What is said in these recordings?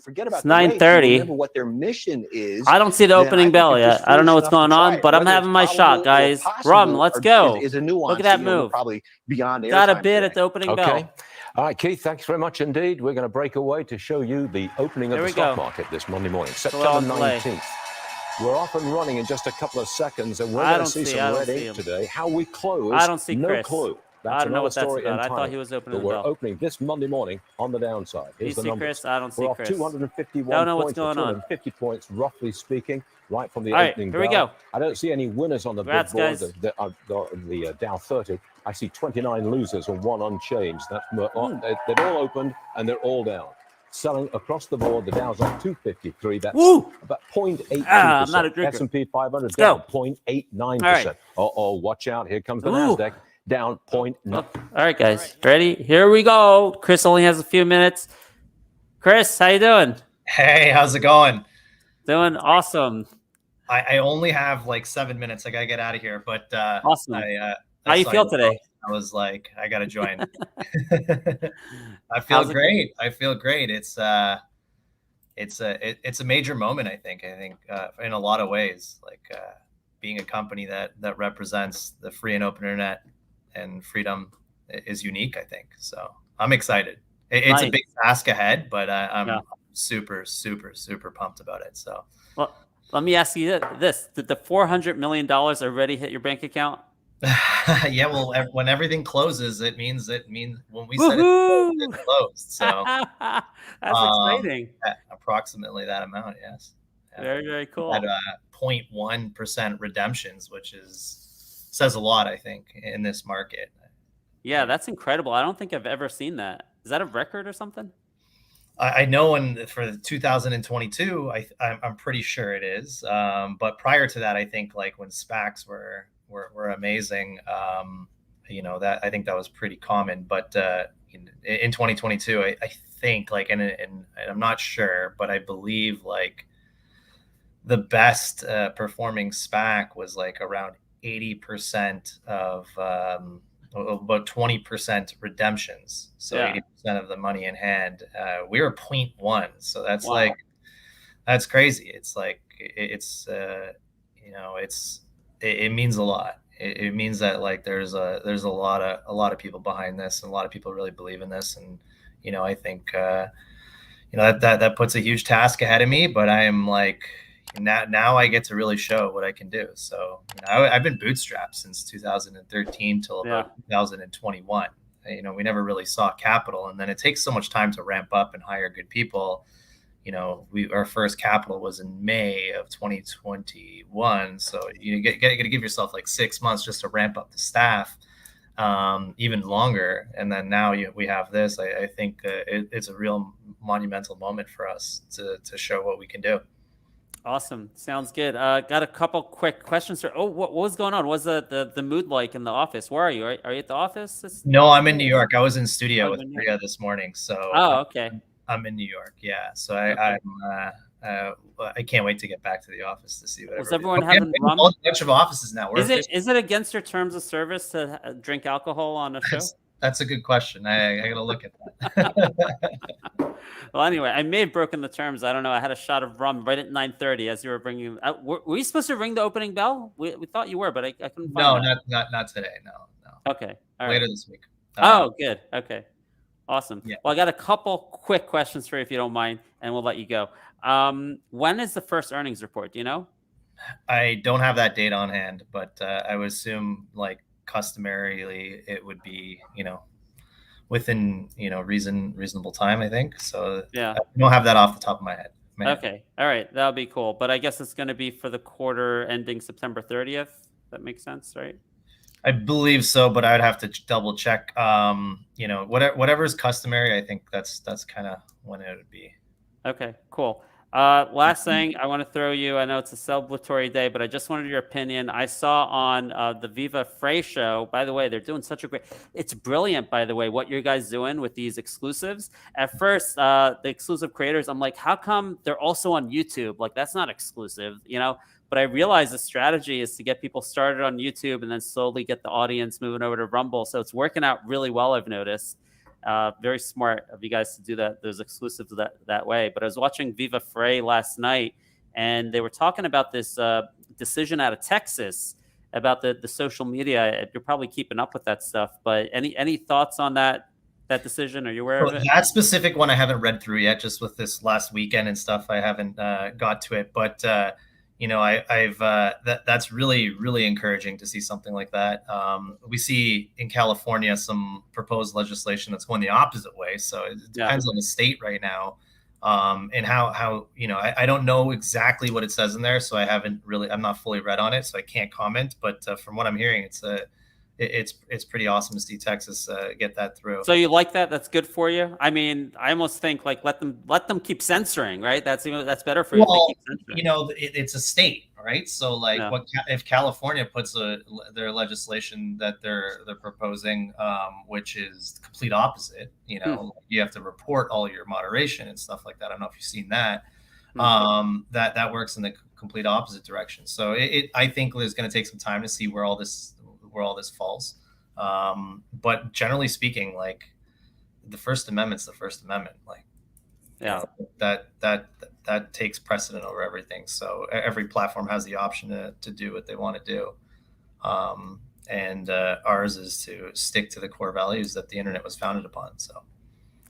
Forget about it's 9:30. Remember what their mission is. I don't see the opening bell yet. I don't know what's going on, but I'm having my shot, guys. Rum, let's go. Is a nuance. Look at that move. Probably beyond. Got a bid at the opening bell. All right, Keith, thanks very much indeed. We're going to break away to show you the opening of the stock market this Monday morning, September 19th. We're off and running in just a couple of seconds, and we're going to see some red ink today. How we close, I don't see no clue. I don't know what that's about. I thought he was opening the bell. We're opening this Monday morning on the downside. Here's the numbers. Chris? I don't see Chris. We're off 251 don't know what's points, going on. 250 points, roughly speaking, right from the All right, opening here bell. we go. I don't see any winners on the big board, the Dow 30. I see 29 losers and one unchanged. That's they've all opened and they're all down. Selling across the board, the Dow's up 253. That's about 0.82%. I'm not a drinker. S&P 500 down 0.89%. Right. Uh-oh, watch out. Here comes the NASDAQ. Down 0.9. All right, guys. Ready? Here we go. Chris only has a few minutes. Chris, how you doing? Hey, how's it going? Doing awesome. I only have like 7 minutes. I got to get out of here. But awesome. How you feel today? I was like, I got to join. I feel great. I feel great. It's a major moment, I think. In a lot of ways, like being a company that represents the free and open internet and freedom is unique, I think. So I'm excited. It's a big task ahead, but I'm super, super, super pumped about it. So, well, let me ask you this: did the $400 million already hit your bank account? Yeah, well, when everything closes, it means when we said it closed. So that's exciting. Approximately that amount, yes. Very, very cool. At 0.1% redemptions, which says a lot, I think, in this market. Yeah, that's incredible. I don't think I've ever seen that. Is that a record or something? I know for 2022, I'm pretty sure it is. But prior to that, I think like when SPACs were amazing, that I think that was pretty common. But in 2022, I think like, and I'm not sure, but I believe like the best performing SPAC was like around 80% of about 20% redemptions. So 80% of the money in hand. We were 0.1. So that's that's crazy. It's like it means a lot. It means that like there's a lot of people behind this, and a lot of people really believe in this. And I think that puts a huge task ahead of me. But I am like now I get to really show what I can do. So I've been bootstrapped since 2013 till about 2021. We never really saw capital, and then it takes so much time to ramp up and hire good people. Our first capital was in May of 2021. So you got to give yourself like 6 months just to ramp up the staff, even longer. And then now we have this. I think it's a real monumental moment for us to show what we can do. Awesome. Sounds good. Got a couple quick questions. What was going on? What was the mood like in the office? Where are you? Are you at the office? No, I'm in New York. I was in studio with Priya this morning. So okay. I'm in New York. Yeah. So I can't wait to get back to the office to see what. Was everyone having a bunch of offices now? Is it against your terms of service to drink alcohol on a show? That's a good question. I got to look at that. Well, anyway, I may have broken the terms. I don't know. I had a shot of rum right at 9:30 as you were bringing. Were you supposed to ring the opening bell? We thought you were, but I couldn't find that. Not today. No. Okay. All right. Later this week. Good. Okay. Awesome. Yeah. Well, I got a couple quick questions for you, if you don't mind, and we'll let you go. When is the first earnings report? Do you know? I don't have that date on hand, but I would assume like customarily it would be, within, reasonable time, I think. So yeah, I don't have that off the top of my head. Okay. All right. That'll be cool. But I guess it's going to be for the quarter ending September 30th. That makes sense, right? I believe so, but I would have to double check. Whatever is customary, I think that's kind of when it would be. Okay, cool. Last thing I want to throw you. I know it's a celebratory day, but I just wanted your opinion. I saw on the Viva Frey show. By the way, they're doing such a great. It's brilliant, by the way, what you guys doing with these exclusives. At first, the exclusive creators, I'm like, how come they're also on YouTube? Like that's not exclusive, you know. But I realized the strategy is to get people started on YouTube and then slowly get the audience moving over to Rumble. So it's working out really well, I've noticed. Very smart of you guys to do that, those exclusives that way. But I was watching Viva Frey last night, and they were talking about this decision out of Texas about the social media. You're probably keeping up with that stuff, but any thoughts on that decision? Are you aware of it? That specific one I haven't read through yet, just with this last weekend and stuff. I haven't got to it, but I've that's really, really encouraging to see something like that. We see in California some proposed legislation that's going the opposite way. So it depends on the state right now, and how I don't know exactly what it says in there, so I'm not fully read on it, so I can't comment. But from what I'm hearing, it's pretty awesome to see Texas get that through. So you like that? That's good for you. I mean, I almost think like let them keep censoring, right? That's better for you. Well, if they keep censoring. It's a state, right? So like, if California puts their legislation that they're proposing, which is complete opposite. You have to report all your moderation and stuff like that. I don't know if you've seen that. That works in the complete opposite direction. So I think there's going to take some time to see where all this falls. But generally speaking, like the First Amendment's the First Amendment. Like, that takes precedent over everything. So every platform has the option to do what they want to do. And ours is to stick to the core values that the internet was founded upon. So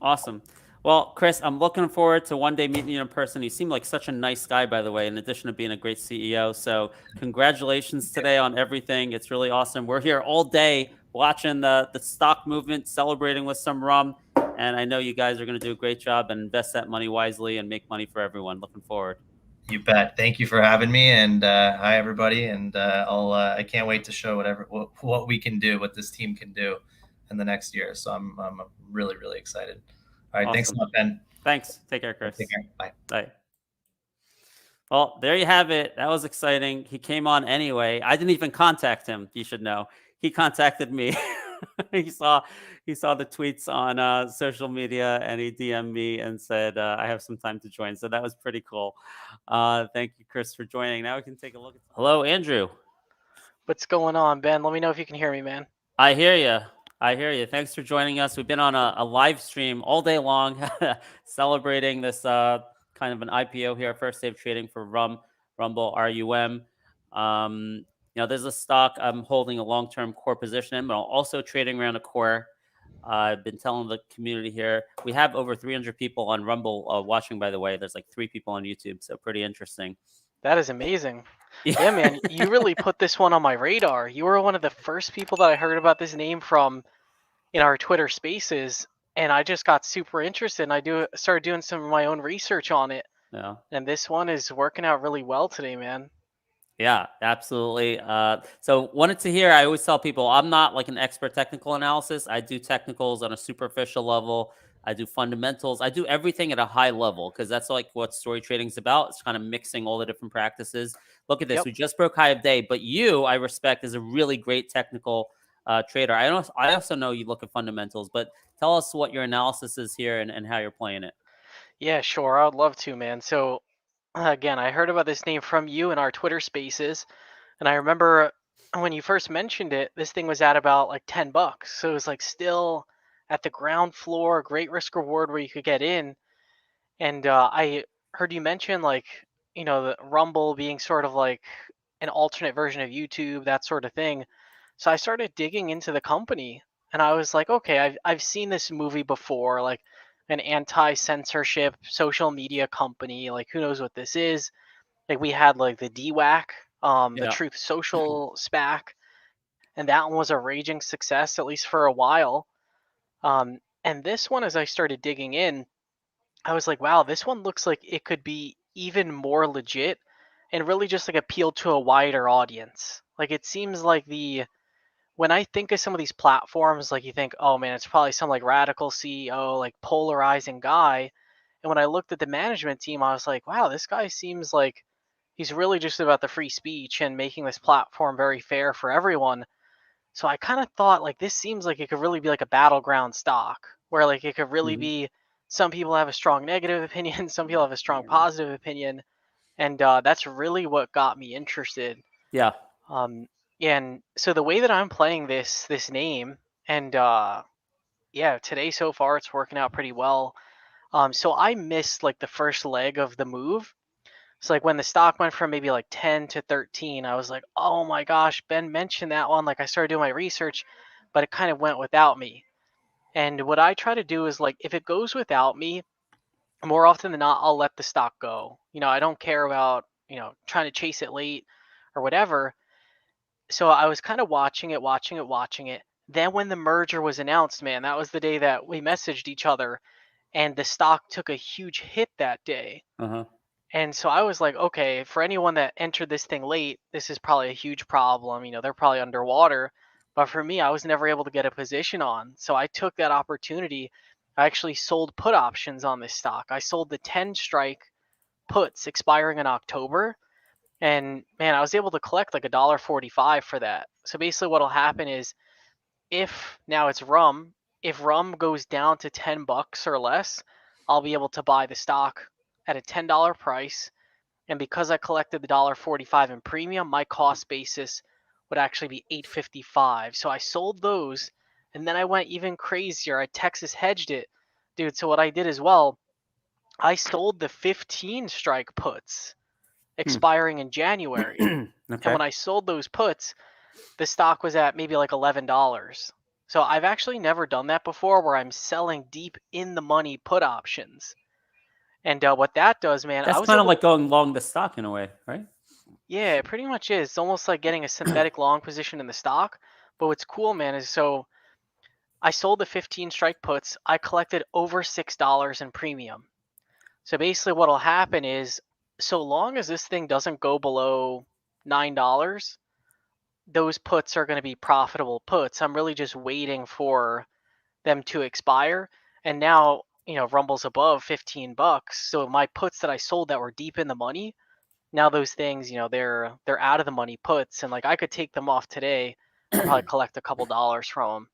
awesome. Well, Chris, I'm looking forward to one day meeting you in person. You seem like such a nice guy, by the way, in addition to being a great CEO. So congratulations today on everything. It's really awesome. We're here all day watching the stock movement, celebrating with some rum. And I know you guys are going to do a great job and invest that money wisely and make money for everyone. Looking forward. You bet. Thank you for having me. And hi, everybody. And I can't wait to show what we can do, what this team can do in the next year. So I'm really, really excited. All right. Awesome. Thanks a lot, Ben. Thanks. Take care, Chris. Take care. Bye. Bye. Well, there you have it. That was exciting. He came on anyway. I didn't even contact him. You should know. He contacted me. he saw the tweets on social media, and he DM'd me and said, I have some time to join. So that was pretty cool. Thank you, Chris, for joining. Now we can take a look. Hello, Andrew. What's going on, Ben? Let me know if you can hear me, man. I hear you. Thanks for joining us. We've been on a live stream all day long celebrating this kind of an IPO here, first day of trading for Rumble, RUM. There's a stock I'm holding a long-term core position in, but I'm also trading around a core. I've been telling the community here. We have over 300 people on Rumble watching, by the way. There's like 3 people on YouTube, so pretty interesting. That is amazing. Yeah, man, you really put this one on my radar. You were one of the first people that I heard about this name from in our Twitter spaces, and I just got super interested, and I started doing some of my own research on it. Yeah. And this one is working out really well today, man. Yeah, absolutely. So wanted to hear, I always tell people, I'm not like an expert technical analysis. I do technicals on a superficial level. I do fundamentals. I do everything at a high level because that's like what story trading is about. It's kind of mixing all the different practices. Look at this. Yep. We just broke high of day, but you, I respect, is a really great technical trader. I also know you look at fundamentals, but tell us what your analysis is here and how you're playing it. Yeah, sure. I would love to, man. So again, I heard about this name from you in our Twitter spaces. And I remember when you first mentioned it, this thing was at about like $10. So it was like still at the ground floor, great risk reward where you could get in. And I heard you mention like, the Rumble being sort of like an alternate version of YouTube, that sort of thing. So I started digging into the company and I was like, okay, I've seen this movie before, like an anti-censorship social media company. Like, who knows what this is? Like, we had like the DWAC, the Truth Social SPAC, and that one was a raging success, at least for a while. And this one, as I started digging in, I was like, wow, this one looks like it could be even more legit and really just like appeal to a wider audience. Like, it seems like when I think of some of these platforms, like you think, oh man, it's probably some like radical CEO, like polarizing guy. And when I looked at the management team, I was like, wow, this guy seems like he's really just about the free speech and making this platform very fair for everyone. So I kind of thought like this seems like it could really be like a battleground stock where like it could really be some people have a strong negative opinion, some people have a strong positive opinion, and that's really what got me interested. Yeah. And so the way that I'm playing this name, and yeah, today so far it's working out pretty well. So I missed like the first leg of the move. So like when the stock went from maybe like 10 to 13, I was like, oh my gosh, Ben mentioned that one. Like I started doing my research, but it kind of went without me. And what I try to do is like if it goes without me, more often than not, I'll let the stock go. I don't care about, trying to chase it late or whatever. So I was kind of watching it. Then when the merger was announced, man, that was the day that we messaged each other, and the stock took a huge hit that day. And so I was like, okay, for anyone that entered this thing late, this is probably a huge problem. They're probably underwater. But for me, I was never able to get a position on. So I took that opportunity. I actually sold put options on this stock. I sold the 10 strike puts expiring in October. And man, I was able to collect like $1.45 for that. So basically what'll happen is if now it's rum, if rum goes down to $10 or less, I'll be able to buy the stock at a $10 price. And because I collected the $1.45 in premium, my cost basis would actually be $8.55. So I sold those, and then I went even crazier. I Texas hedged it. Dude, so what I did as well, I sold the 15 strike puts expiring in January. And when I sold those puts, the stock was at maybe like $11. So I've actually never done that before where I'm selling deep in the money put options. And what that does, man, That's I was kind of able like going long the stock in a way, right? Yeah, it pretty much is. It's almost like getting a synthetic long position in the stock. But what's cool, man, is so I sold the 15 strike puts. I collected over $6 in premium. So basically what'll happen is so long as this thing doesn't go below $9, those puts are going to be profitable puts. I'm really just waiting for them to expire. And now, Rumble's above $15. So my puts that I sold that were deep in the money, now those things, they're out of the money puts, and like I could take them off today and probably collect a couple dollars from them.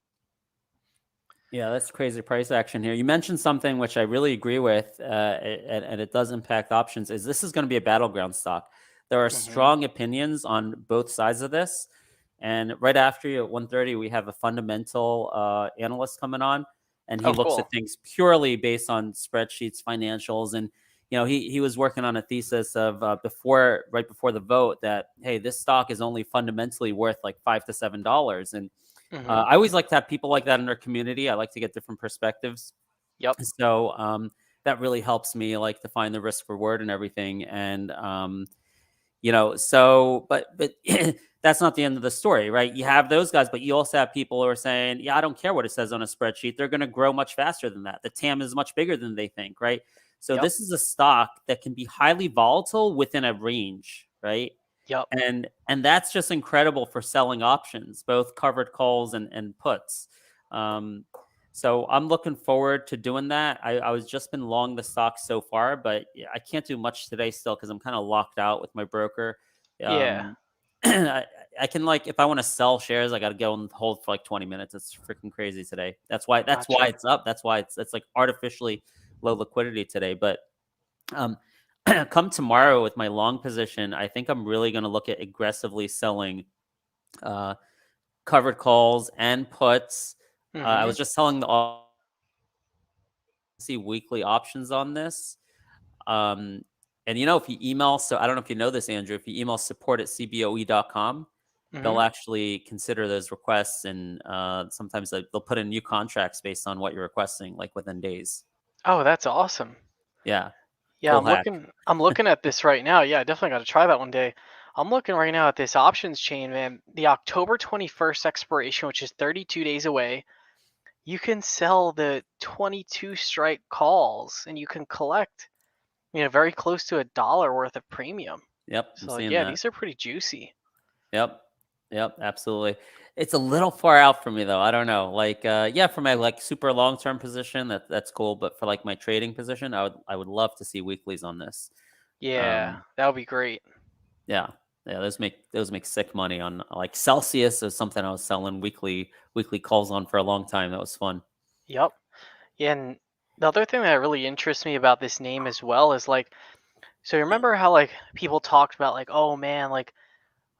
Yeah, that's crazy price action here. You mentioned something which I really agree with, and it does impact options, is this is going to be a battleground stock. There are strong opinions on both sides of this. And right after you at 1:30, we have a fundamental analyst coming on, and he looks at things purely based on spreadsheets, financials, and he was working on a thesis of right before the vote that, hey, this stock is only fundamentally worth like $5 to $7. And I always like to have people like that in our community. I like to get different perspectives. Yep. So that really helps me like to find the risk reward and everything. And but that's not the end of the story, right? You have those guys, but you also have people who are saying, yeah, I don't care what it says on a spreadsheet. They're going to grow much faster than that. The TAM is much bigger than they think, right? So this is a stock that can be highly volatile within a range, right? Yep. And that's just incredible for selling options, both covered calls and puts. So I'm looking forward to doing that. I was just been long the stock so far, but I can't do much today still because I'm kind of locked out with my broker. Yeah. I can if I want to sell shares, I got to go and hold for like 20 minutes. It's freaking crazy today. That's why it's up. That's why it's like artificially low liquidity today. But come tomorrow with my long position, I think I'm really going to look at aggressively selling covered calls and puts. I was just selling see weekly options on this. And if you email, so I don't know if you know this, Andrew, if you email support@cboe.com, they'll actually consider those requests, and sometimes they'll put in new contracts based on what you're requesting, like within days. Oh, that's awesome. Yeah. Yeah, Cool I'm looking at this right now. Yeah, I definitely got to try that one day. I'm looking right now at this options chain, man. The October 21st expiration, which is 32 days away. You can sell the 22 strike calls, and you can collect, very close to $1 worth of premium. Yep. So yeah, these are pretty juicy. Yep. Yep, absolutely. It's a little far out for me though. I don't know. Like, yeah, for my like super long term position, that's cool. But for like my trading position, I would love to see weeklies on this. Yeah, that would be great. Yeah, yeah, those make sick money on like Celsius is something I was selling weekly calls on for a long time. That was fun. Yep. Yeah, and the other thing that really interests me about this name as well is like, so you remember how like people talked about like, oh man, like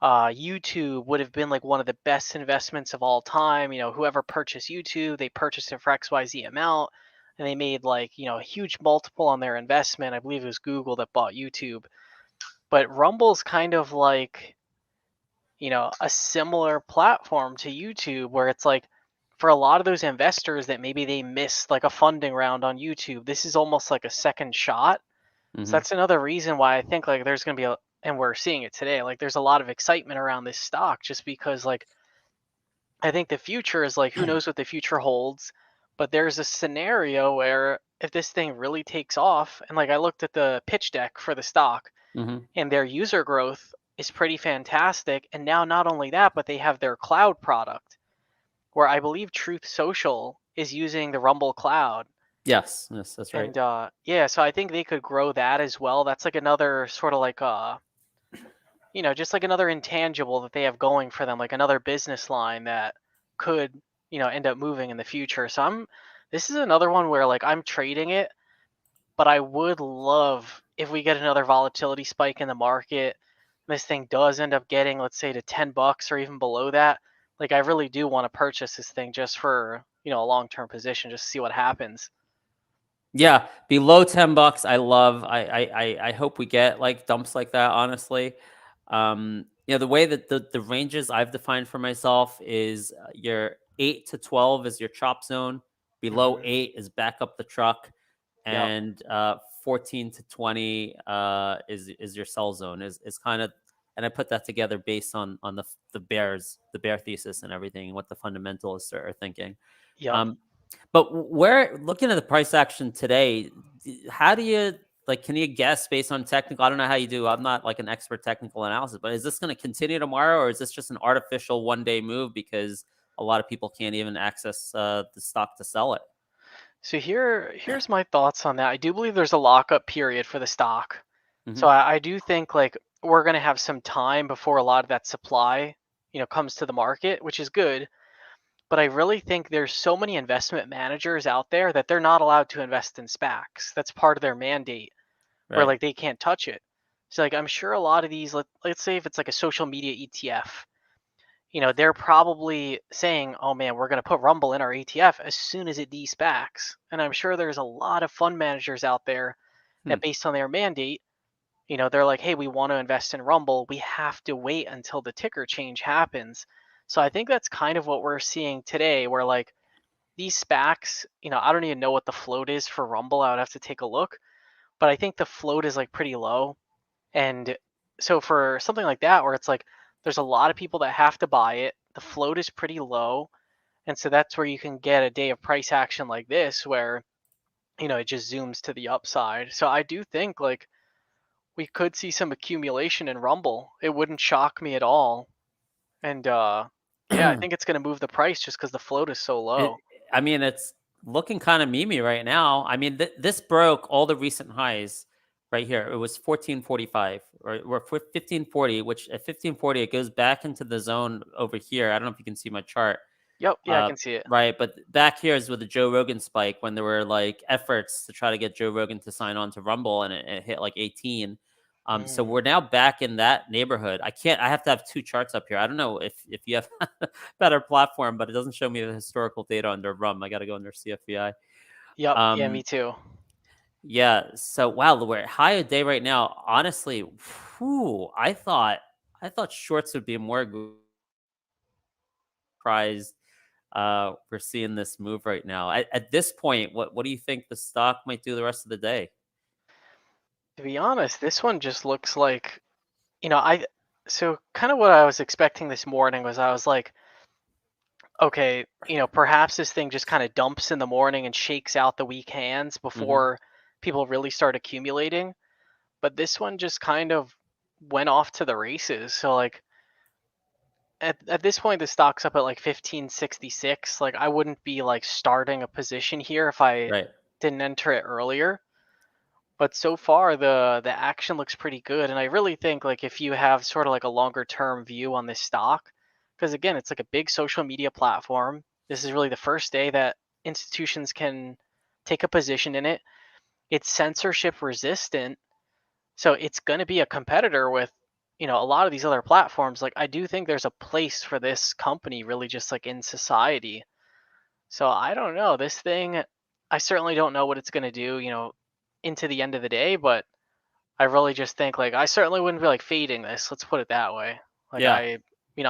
YouTube would have been like one of the best investments of all time. You know, whoever purchased YouTube, they purchased it for XYZ amount and they made like, a huge multiple on their investment. I believe it was Google that bought YouTube. But Rumble's kind of like, a similar platform to YouTube where it's like for a lot of those investors that maybe they missed like a funding round on YouTube, this is almost like a second shot. So Hmm. that's another reason why I think like there's going to be and we're seeing it today, like there's a lot of excitement around this stock just because like I think the future is like who knows what the future holds, but there's a scenario where if this thing really takes off and like I looked at the pitch deck for the stock Hmm. and their user growth is pretty fantastic, and now not only that but they have their cloud product where I believe Truth Social is using the Rumble cloud. Yes, that's right. And yeah, so I think they could grow that as well. That's like another sort of like just like another intangible that they have going for them, like another business line that could, end up moving in the future. So this is another one where like I'm trading it, but I would love if we get another volatility spike in the market. This thing does end up getting, let's say, to $10 or even below that. Like I really do want to purchase this thing just for, a long-term position, just to see what happens. Yeah, below $10, I love. I hope we get like dumps like that. Honestly, the way that the ranges I've defined for myself is your 8 to 12 is your chop zone. Below Hmm. 8 is back up the truck, Yep. and 14 to 20 is your sell zone. Is kind of, and I put that together based on the bear thesis and everything, and what the fundamentalists are thinking. Yep. Um, but we're looking at the price action today. How do you like? Can you guess based on technical? I don't know how you do. I'm not like an expert technical analysis, but is this going to continue tomorrow, or is this just an artificial one-day move because a lot of people can't even access the stock to sell it? So here's my thoughts on that. I do believe there's a lockup period for the stock. Hmm. So I do think like we're going to have some time before a lot of that supply, comes to the market, which is good. But I really think there's so many investment managers out there that they're not allowed to invest in SPACs. That's part of their mandate where Right. like they can't touch it. So like I'm sure a lot of these, let's say if it's like a social media ETF, they're probably saying, oh man, we're going to put Rumble in our ETF as soon as it de-SPACs. And I'm sure there's a lot of fund managers out there Hmm. that based on their mandate, they're like, hey, we want to invest in Rumble. We have to wait until the ticker change happens. So I think that's kind of what we're seeing today, where like these SPACs, I don't even know what the float is for Rumble. I would have to take a look. But I think the float is like pretty low. And so for something like that, where it's like there's a lot of people that have to buy it, the float is pretty low. And so that's where you can get a day of price action like this, where, it just zooms to the upside. So I do think like we could see some accumulation in Rumble. It wouldn't shock me at all. And yeah, I think it's going to move the price just because the float is so It, low. I mean, it's looking kind of memey right now. I mean, this broke all the recent highs right here. It was 1445 or 1540, which at 1540 it goes back into the zone over here. I don't know if you can see my chart. Yep, yeah, I can see it. Right, but back here is with the Joe Rogan spike when there were like efforts to try to get Joe Rogan to sign on to Rumble, and it hit like 18. So Mm. we're now back in that neighborhood. I have to have two charts up here. I don't know if you have a better platform, but it doesn't show me the historical data under RUM. I got to go under CFVI. Yep, yeah, Um, me too. yeah. So wow, we're at high a day right now. Honestly, whew, I thought shorts would be more surprised. We're seeing this move right now. At this point, what do you think the stock might do the rest of the day? To be honest, this one just looks like, I so kind of what I was expecting this morning was I was like, okay, perhaps this thing just kind of dumps in the morning and shakes out the weak hands Hmm. before people really start accumulating. But this one just kind of went off to the races. So like at this point, the stock's up at like 1566. Like, I wouldn't be like starting a position here if I Right. didn't enter it earlier. But so far, the action looks pretty good, and I really think like if you have sort of like a longer term view on this stock, because again, it's like a big social media platform. This is really the first day that institutions can take a position in it. It's censorship resistant, so it's going to be a competitor with, a lot of these other platforms. Like, I do think there's a place for this company really just like in society. So I don't know. This thing, I certainly don't know what it's going to do, into the end of the day, but I really just think like I certainly wouldn't be like fading this. Let's put it that way. Like Yeah.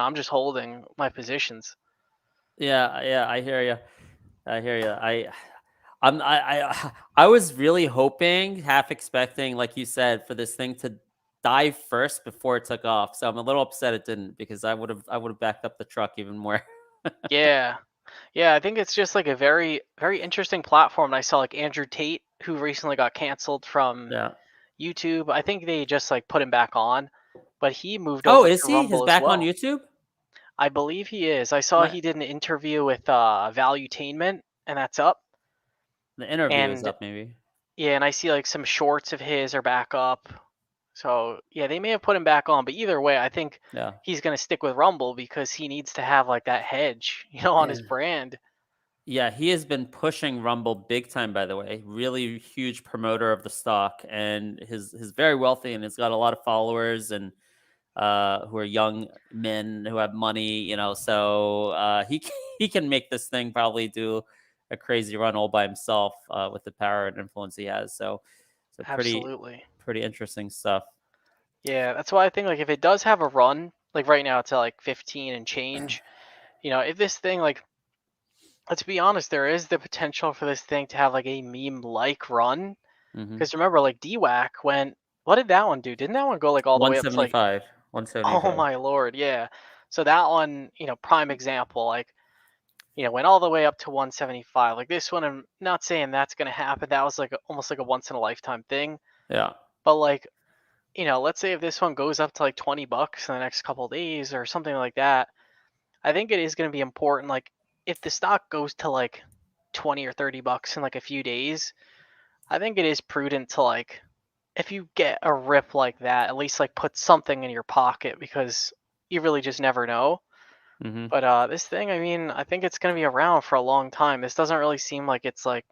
I'm just holding my positions. Yeah, I hear you. I hear you. I was really hoping, half expecting, like you said, for this thing to dive first before it took off. So I'm a little upset it didn't, because I would have backed up the truck even more. Yeah. Yeah, I think it's just like a very, very interesting platform. And I saw like Andrew Tate, who recently got canceled from Yeah. YouTube. I think they just like put him back on, but he moved Oh, over is to he? He's Rumble as back on well. YouTube? I believe he is. I saw My, he did an interview with Valuetainment, and that's up. the interview is And up, maybe. yeah, and I see like some shorts of his are back up. So yeah, they may have put him back on, but either way, I think Yeah. he's gonna stick with Rumble because he needs to have like that hedge, on his brand. Yeah, he has been pushing Rumble big time, by the way. Really huge promoter of the stock, and he's very wealthy, and he's got a lot of followers, and who are young men who have money, So he can make this thing probably do a crazy run all by himself with the power and influence he has. So Absolutely. pretty interesting stuff. Yeah, that's why I think like if it does have a run, like right now it's at like 15 and change, if this thing like, let's be honest, there is the potential for this thing to have like a meme like run. Mm-hmm. Because remember, like DWAC went, what did that one do? Didn't that one go like all the way up to like 175. Oh 175. my lord, yeah. So that one, prime example, like, went all the way up to 175. Like this one, I'm not saying that's gonna happen. That was like almost like a once in a lifetime thing. Yeah. But like, let's say if this one goes up to like $20 in the next couple of days or something like that, I think it is gonna be important. Like if the stock goes to like 20 or $30 in like a few days, I think it is prudent to like, if you get a rip like that, at least like put something in your pocket because you really just never know. Mm-hmm. But this thing, I mean, I think it's gonna be around for a long time. This doesn't really seem like it's like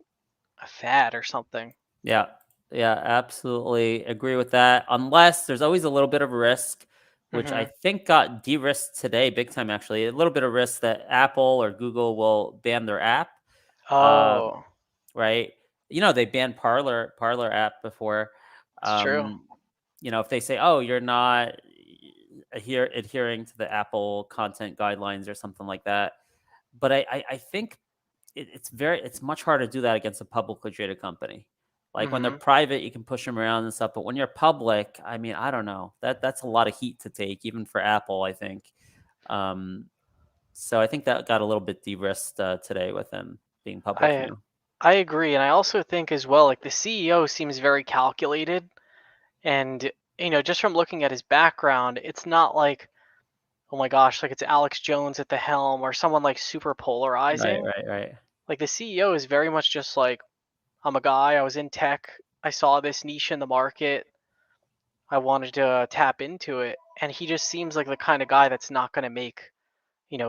a fad or something. Yeah. Yeah, absolutely agree with that. Unless there's always a little bit of risk, which I Hmm. think got de-risked today big time, actually. A little bit of risk that Apple or Google will ban their app. Oh, Right? They banned Parlor app before. it's true. If they say, "Oh, you're not adhering to the Apple content guidelines" or something like that. But I think it's much harder to do that against a publicly traded company. Like when they're Hmm. private, you can push them around and stuff. But when you're public, I mean, I don't know. That's a lot of heat to take, even for Apple, I think. So I think that got a little bit de-risked today with them being public I now. I agree, and I also think as well, like the CEO seems very calculated, and just from looking at his background, it's not like, oh my gosh, like it's Alex Jones at the helm or someone like super Right, polarizing. right, right. Like the CEO is very much just like, I'm a guy, I was in tech, I saw this niche in the market, I wanted to tap into it. And he just seems like the kind of guy that's not going to make,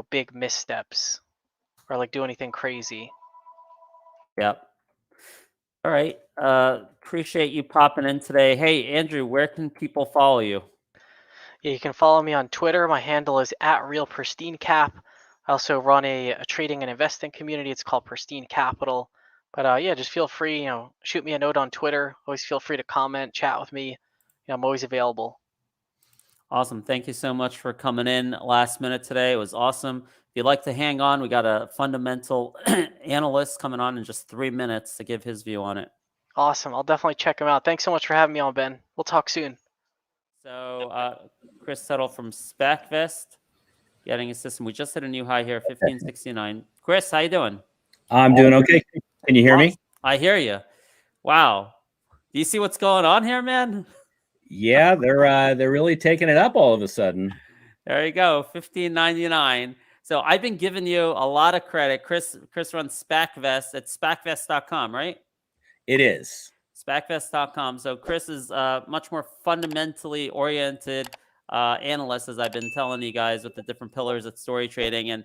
big missteps or like do anything crazy. Yep. All right. Appreciate you popping in today. Hey, Andrew, where can people follow you? Yeah, you can follow me on Twitter. My handle is @RealPristineCap. I also run a trading and investing community. It's called Pristine Capital. But yeah, just feel free, shoot me a note on Twitter. Always feel free to comment, chat with me. I'm always available. Awesome. Thank you so much for coming in last minute today. It was awesome. If you'd like to hang on, we got a fundamental analyst coming on in just 3 minutes to give his view on it. Awesome. I'll definitely check him out. Thanks so much for having me on, Ben. We'll talk soon. So Kris Tuttle from SPACVest getting a system. We just hit a new high here, 1569. Chris, how you doing? I'm doing okay. Can you hear me? I hear you. Wow. Do you see what's going on here, man? Yeah, they're really taking it up all of a sudden. There you go, $15.99. So I've been giving you a lot of credit. Chris runs SPACVest at SPACVest.com, right? It is. SPACVest.com. So Chris is much more fundamentally oriented analyst, as I've been telling you guys, with the different pillars at story trading and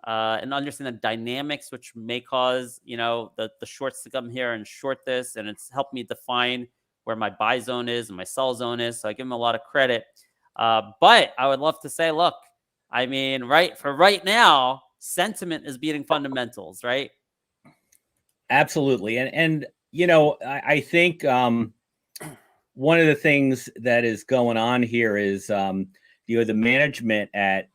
understand the dynamics which may cause the shorts to come here and short this, and it's helped me define where my buy zone is and my sell zone is. So I give him a lot of credit. But I would love to say, look, I mean, right now, sentiment is beating fundamentals, right? Absolutely. And I think one of the things that is going on here is, the management at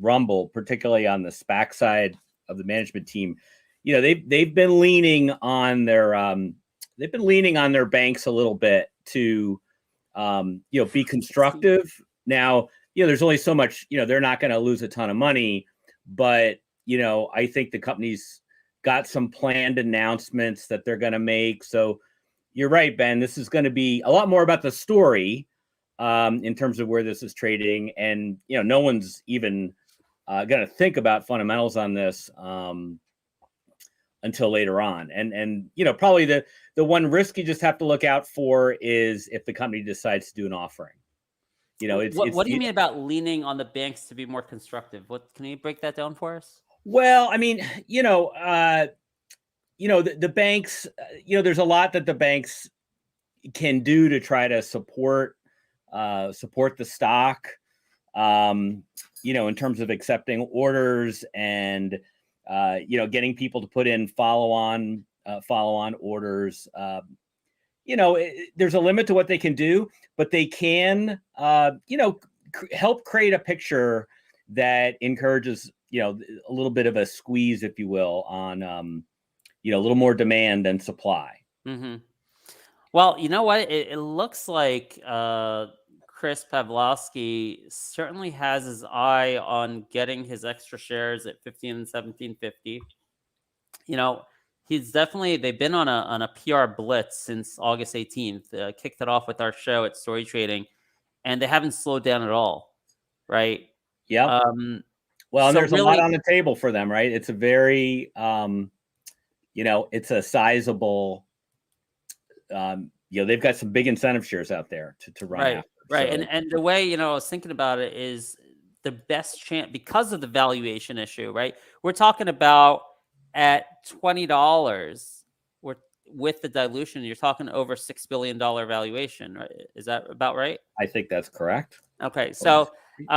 Rumble, particularly on the SPAC side of the management team, they've been leaning on their banks a little bit to, be constructive. Now, there's only so much, they're not going to lose a ton of money, but, I think the company's got some planned announcements that they're going to make. So you're right, Ben, this is going to be a lot more about the story in terms of where this is trading. And, no one's even going to think about fundamentals on this until later on. And probably the one risk you just have to look out for is if the company decides to do an offering. What do you mean about leaning on the banks to be more constructive? What can you break that down for us? Well, I mean, the banks, there's a lot that the banks can do to try to support the stock, in terms of accepting orders and, getting people to put in follow-on orders. There's a limit to what they can do, but they can, help create a picture that encourages, a little bit of a squeeze, if you will, on, a little more demand than supply. Mm-hmm. Well, you know what? It looks like Chris Pavlovski certainly has his eye on getting his extra shares at 15 and 17.50. They've been on a PR blitz since August 18th. Kicked it off with our show at Story Trading, and they haven't slowed down at all, right? Yeah. Well, and there's a lot on the table for them, right? It's a very, it's a sizable, they've got some big incentive shares out there to run after. Right. So. And the way, I was thinking about it is the best chance because of the valuation issue, right? We're talking about at $20 with the dilution, you're talking over $6 billion valuation, right? Is that about right? I think that's correct. Okay. So, it's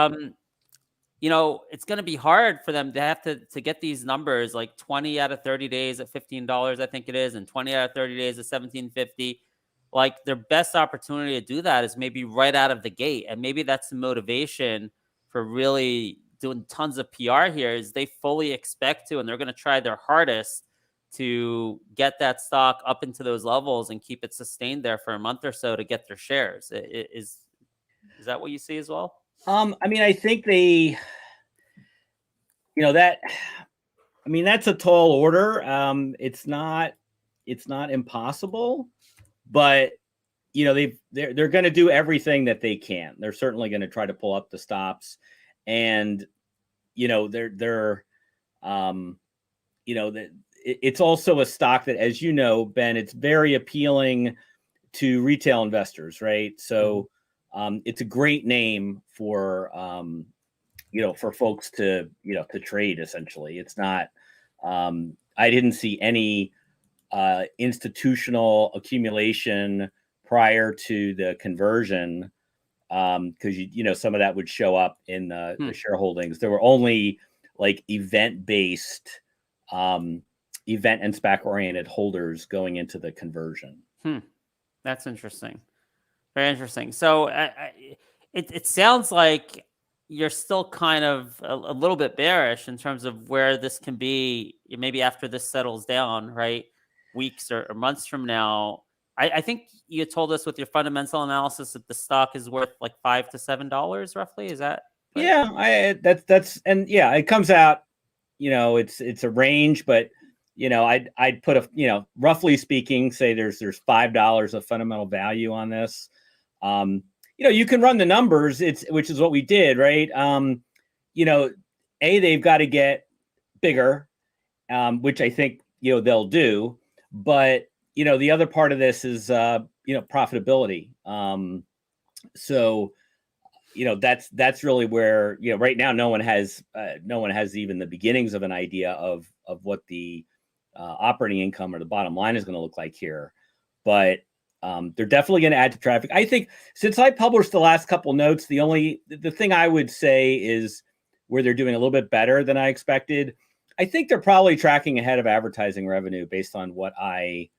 going to be hard for them to have to get these numbers like 20 out of 30 days at $15, I think it is, and 20 out of 30 days at $17.50. Like their best opportunity to do that is maybe right out of the gate. And maybe that's the motivation for really doing tons of PR here is they fully expect to, and they're going to try their hardest to get that stock up into those levels and keep it sustained there for a month or so to get their shares. Is that what you see as well? I mean, I think they, that's a tall order. It's not impossible, but they're going to do everything that they can. They're certainly going to try to pull up the stops, and it's also a stock that, as you know, Ben, it's very appealing to retail investors, right? So it's a great name for for folks to trade. Essentially, it's not. I didn't see any institutional accumulation prior to the conversion, because some of that would show up in the shareholdings. There were only like event-based, event and SPAC-oriented holders going into the conversion. That's interesting. Very interesting. So it sounds like you're still kind of a little bit bearish in terms of where this can be, maybe after this settles down, right? Weeks or months from now. I think you told us with your fundamental analysis that the stock is worth like $5 to $7 roughly. Is that? Right? Yeah, it comes out, it's a range, but I'd put roughly speaking, say there's $5 of fundamental value on this. you can run the numbers, which is what we did, right? They've got to get bigger, which I think, they'll do. But, the other part of this is, profitability. So, that's really where, right now, no one has even the beginnings of an idea of what the operating income or the bottom line is going to look like here. But they're definitely going to add to traffic. I think since I published the last couple notes, the thing I would say is where they're doing a little bit better than I expected. I think they're probably tracking ahead of advertising revenue based on what I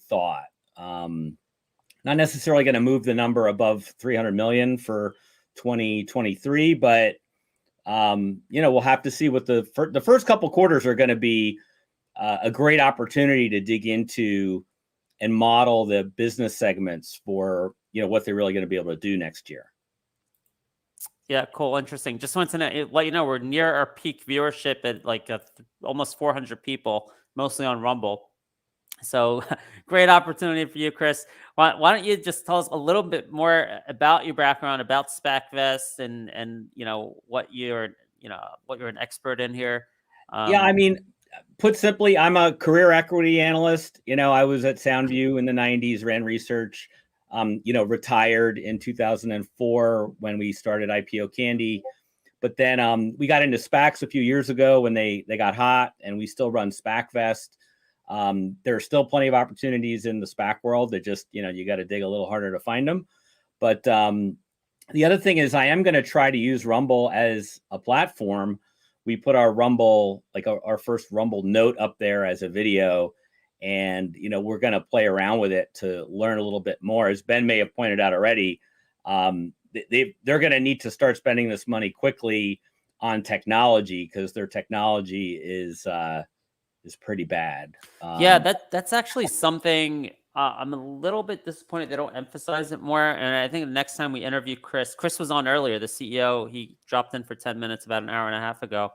thought. Not necessarily going to move the number above 300 million for 2023, but we'll have to see what the first couple quarters are going to be. A great opportunity to dig into and model the business segments for, what they're really going to be able to do next year. Yeah, cool. Interesting. Just wanted to let you know, we're near our peak viewership at like almost 400 people, mostly on Rumble. So great opportunity for you, Chris. Why don't you just tell us a little bit more about your background, about SPACVest and what you're an expert in here. Put simply, I'm a career equity analyst. I was at Soundview in the 90s, ran research, retired in 2004 when we started IPO Candy. But then we got into SPACs a few years ago when they got hot, and we still run SPACVest. There are still plenty of opportunities in the SPAC world that just, you got to dig a little harder to find them. But the other thing is I am going to try to use Rumble as a platform. We put our Rumble, like our first Rumble note up there as a video, and, we're going to play around with it to learn a little bit more. As Ben may have pointed out already, they're going to need to start spending this money quickly on technology because their technology is pretty bad. That's actually something I'm a little bit disappointed they don't emphasize it more. And I think the next time we interview Chris was on earlier, the CEO. He dropped in for 10 minutes about an hour and a half ago.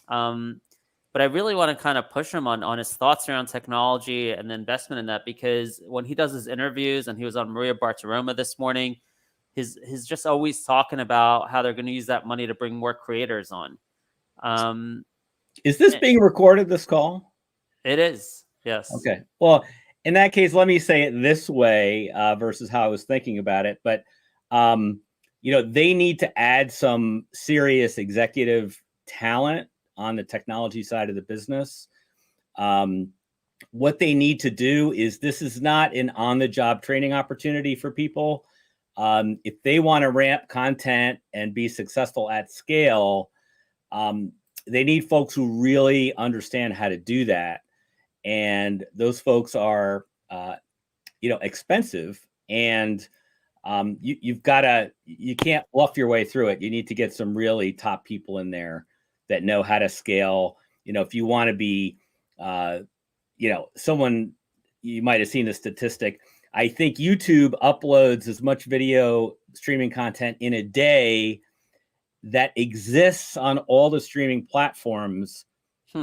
But I really want to kind of push him on his thoughts around technology and the investment in that, because when he does his interviews, and he was on Maria Bartiromo this morning, he's just always talking about how they're going to use that money to bring more creators on. Is this being recorded, this call? It is, yes. Okay. Well, in that case, let me say it this way versus how I was thinking about it. But, they need to add some serious executive talent on the technology side of the business. What they need to do is, this is not an on-the-job training opportunity for people. If they want to ramp content and be successful at scale, they need folks who really understand how to do that. And those folks are, expensive, and you can't bluff your way through it. You need to get some really top people in there that know how to scale. If you want to be, someone, you might have seen the statistic. I think YouTube uploads as much video streaming content in a day that exists on all the streaming platforms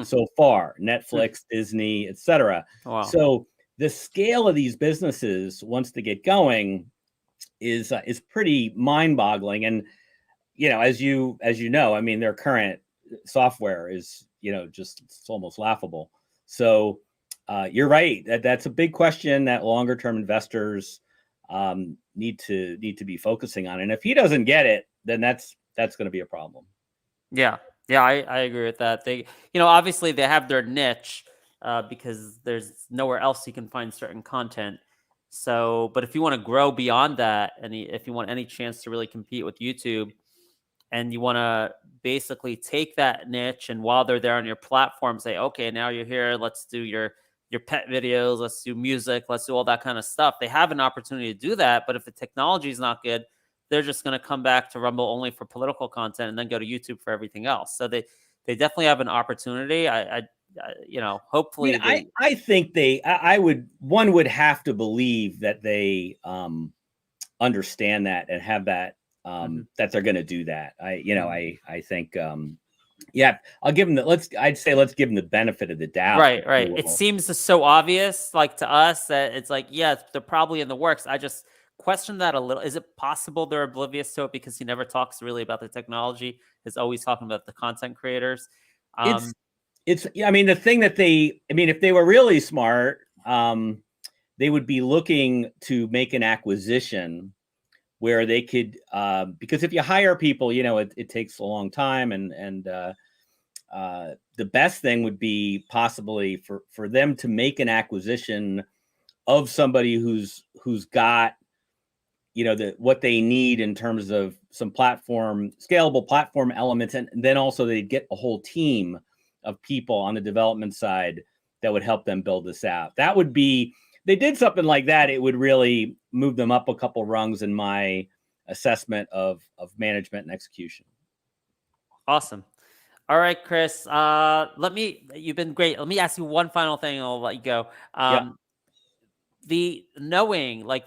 so far, Netflix, Disney, etc. Wow. So the scale of these businesses, once they get going, is pretty mind-boggling. And as you know, I mean, their current software is it's almost laughable. So you're right, that's a big question that longer term investors need to be focusing on. And if he doesn't get it, then that's going to be a problem. Yeah, I agree with that. They, obviously they have their niche because there's nowhere else you can find certain content. So, but if you want to grow beyond that, and if you want any chance to really compete with YouTube, and you want to basically take that niche, and while they're there on your platform, say, okay, now you're here, let's do your pet videos, let's do music, let's do all that kind of stuff. They have an opportunity to do that, but if the technology is not good, they're just going to come back to Rumble only for political content and then go to YouTube for everything else. So they definitely have an opportunity. Hopefully. I think one would have to believe that they understand that and have that, that they're going to do that. I think, I'll give them let's give them the benefit of the doubt. Right. It seems so obvious, like to us, that it's like, yeah, they're probably in the works. I just question that a little. Is it possible they're oblivious to it because he never talks really about the technology? Is always talking about the content creators. I mean, the thing that if they were really smart, they would be looking to make an acquisition where they could, because if you hire people, it takes a long time, and the best thing would be possibly for them to make an acquisition of somebody who's got, what they need in terms of some scalable platform elements, and then also they'd get a whole team of people on the development side that would help them build this out. That would be, they did something like that, it would really move them up a couple rungs in my assessment of management and execution. Awesome. All right, Chris, you've been great. Let me ask you one final thing and I'll let you go. The knowing, like,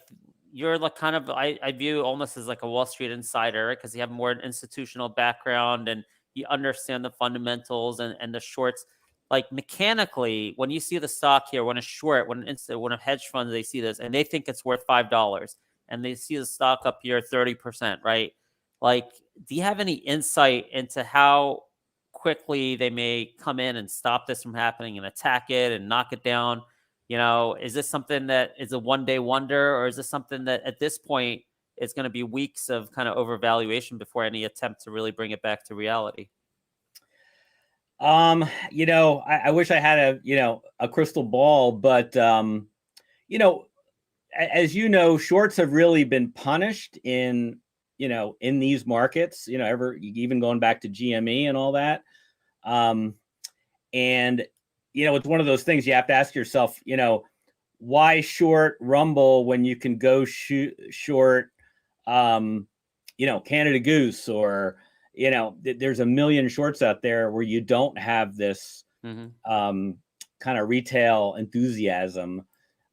you're like kind of, I view almost as like a Wall Street insider, because you have more an institutional background and you understand the fundamentals and the shorts. Like, mechanically, when you see the stock here, when a short, when a hedge fund, they see this and they think it's worth $5 and they see the stock up here 30%, right? Like, do you have any insight into how quickly they may come in and stop this from happening and attack it and knock it down? Is this something that is a one-day wonder, or is this something that at this point is going to be weeks of kind of overvaluation before any attempt to really bring it back to reality? I wish I had a crystal ball, but as shorts have really been punished in these markets, even going back to GME and all that. And it's one of those things you have to ask yourself, why short Rumble when you can go short, Canada Goose, or, there's a million shorts out there where you don't have this kind of retail enthusiasm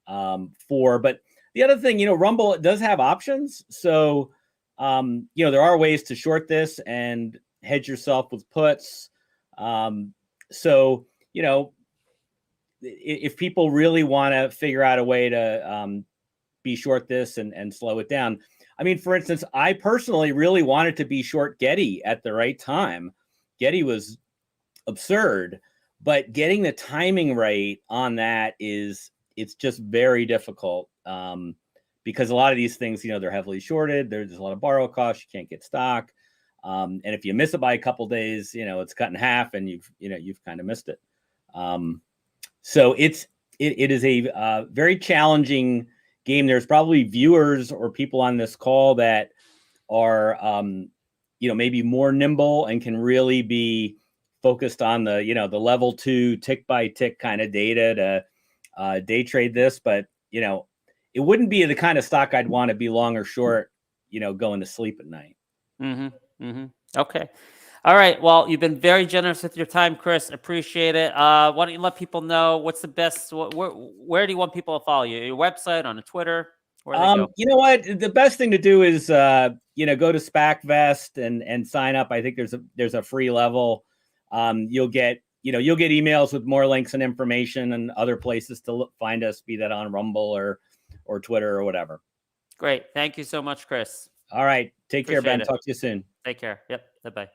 but the other thing, Rumble does have options. So, there are ways to short this and hedge yourself with puts. So, if people really want to figure out a way to be short this and slow it down. I mean, for instance, I personally really wanted to be short Getty at the right time. Getty was absurd, but getting the timing right on that it's just very difficult because a lot of these things, they're heavily shorted. There's a lot of borrow costs. You can't get stock. And if you miss it by a couple days, it's cut in half and you've kind of missed it. So it is a very challenging game. There's probably viewers or people on this call that are, maybe more nimble and can really be focused on the level 2 tick by tick kind of data to day trade this. But, it wouldn't be the kind of stock I'd want to be long or short, going to sleep at night. Okay. All right. Well, you've been very generous with your time, Chris. Appreciate it. Why don't you let people know what's the best? Where do you want people to follow you? Your website, on a Twitter? Where do they go? You know what? The best thing to do is go to SPACVest and sign up. I think there's a free level. You'll get emails with more links and information and other places to find us, be that on Rumble or Twitter or whatever. Great. Thank you so much, Chris. All right. Take care, Ben. It. Talk to you soon. Take care. Yep. Bye-bye.